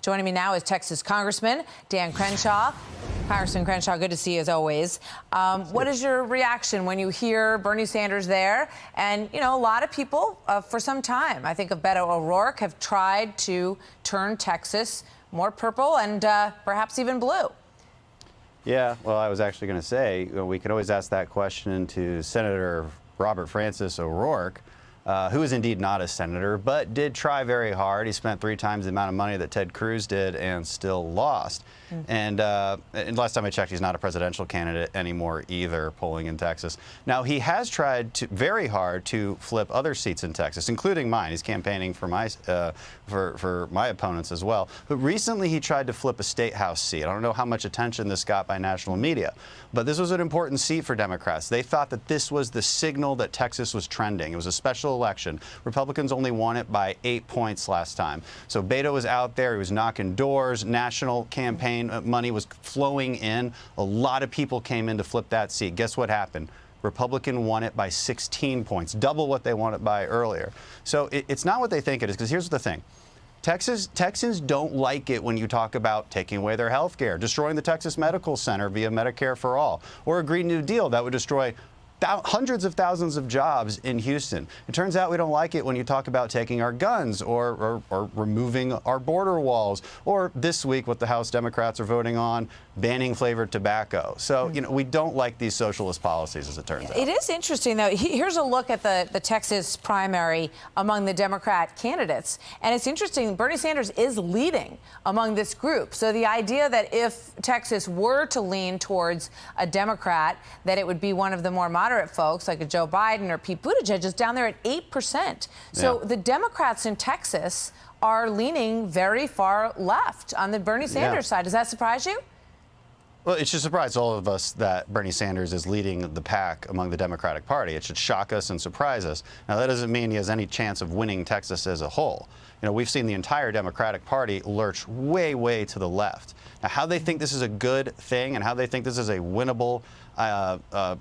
Joining me now is Texas Congressman Dan Crenshaw. Congressman Crenshaw, good to see you as always. What is your reaction when you hear Bernie Sanders there? And, you know, a lot of people for some time, I think of Beto O'Rourke, have tried to turn Texas more purple and perhaps even blue. Yeah, well, I was actually going to say, we could always ask that question to Senator Robert Francis O'Rourke, who is indeed not a senator, but did try very hard. He spent 3 times the amount of money that Ted Cruz did and still lost. And last time I checked, he's not a presidential candidate anymore either, polling in Texas. Now, he has tried very hard to flip other seats in Texas, including mine. He's campaigning for my opponents as well. But recently, he tried to flip a state house seat. I don't know how much attention this got by national media, but this was an important seat for Democrats. They thought that this was the signal that Texas was trending. It was a special election. Republicans only won it by 8 points last time. So Beto was out there. He was knocking doors. National campaign money was flowing in. A lot of people came in to flip that seat. Guess what happened? Republican won it by 16 points, double what they won it by earlier. So it's not what they think it is, because here's the thing. Texans don't like it when you talk about taking away their health care, destroying the Texas Medical Center via Medicare for All, or a Green New Deal that would destroy hundreds of thousands of jobs in Houston. It turns out we don't like it when you talk about taking our guns or removing our border walls, or this week what the House Democrats are voting on, banning flavored tobacco. So, you know, we don't like these socialist policies, as it turns out. It is interesting, though. Here's a look at the Texas primary among the Democrat candidates. And it's interesting, Bernie Sanders is leading among this group. So the idea that if Texas were to lean towards a Democrat, that it would be one of the more moderate folks like a Joe Biden or Pete Buttigieg is down there at 8%. So the Democrats in Texas are leaning very far left on the Bernie Sanders side. Does that surprise you? Well, it should surprise all of us that Bernie Sanders is leading the pack among the Democratic Party. It should shock us and surprise us. Now, that doesn't mean he has any chance of winning Texas as a whole. You know, we've seen the entire Democratic Party lurch way, way to the left. Now, how they think this is a good thing and how they think this is a winnable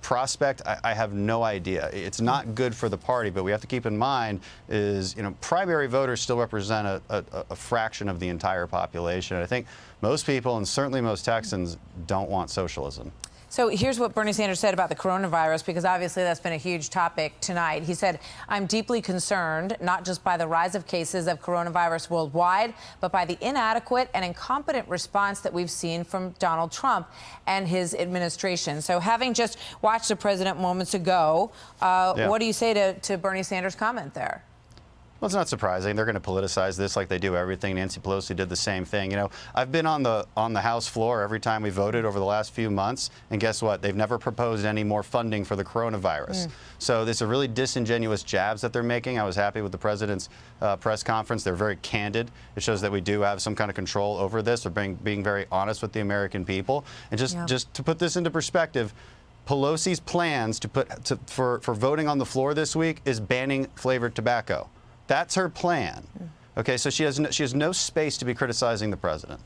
prospect, I have no idea. It's not good for the party, but we have to keep in mind is, you know, primary voters still represent a fraction of the entire population. And I think most people, and certainly most Texans, don't want socialism. So here's what Bernie Sanders said about the coronavirus, because obviously that's been a huge topic tonight. He said, "I'm deeply concerned, not just by the rise of cases of coronavirus worldwide, but by the inadequate and incompetent response that we've seen from Donald Trump and his administration." So having just watched the president moments ago, what do you say to Bernie Sanders' comment there? Well, it's not surprising. They're going to politicize this like they do everything. Nancy Pelosi did the same thing. You know, I've been on the House floor every time we voted over the last few months, and guess what? They've never proposed any more funding for the coronavirus. So there's a really disingenuous jabs that they're making. I was happy with the president's press conference. They're very candid. It shows that we do have some kind of control over this, or being very honest with the American people. And just to put this into perspective, Pelosi's plans for voting on the floor this week is banning flavored tobacco. That's her plan. Okay, so she has no space to be criticizing the president.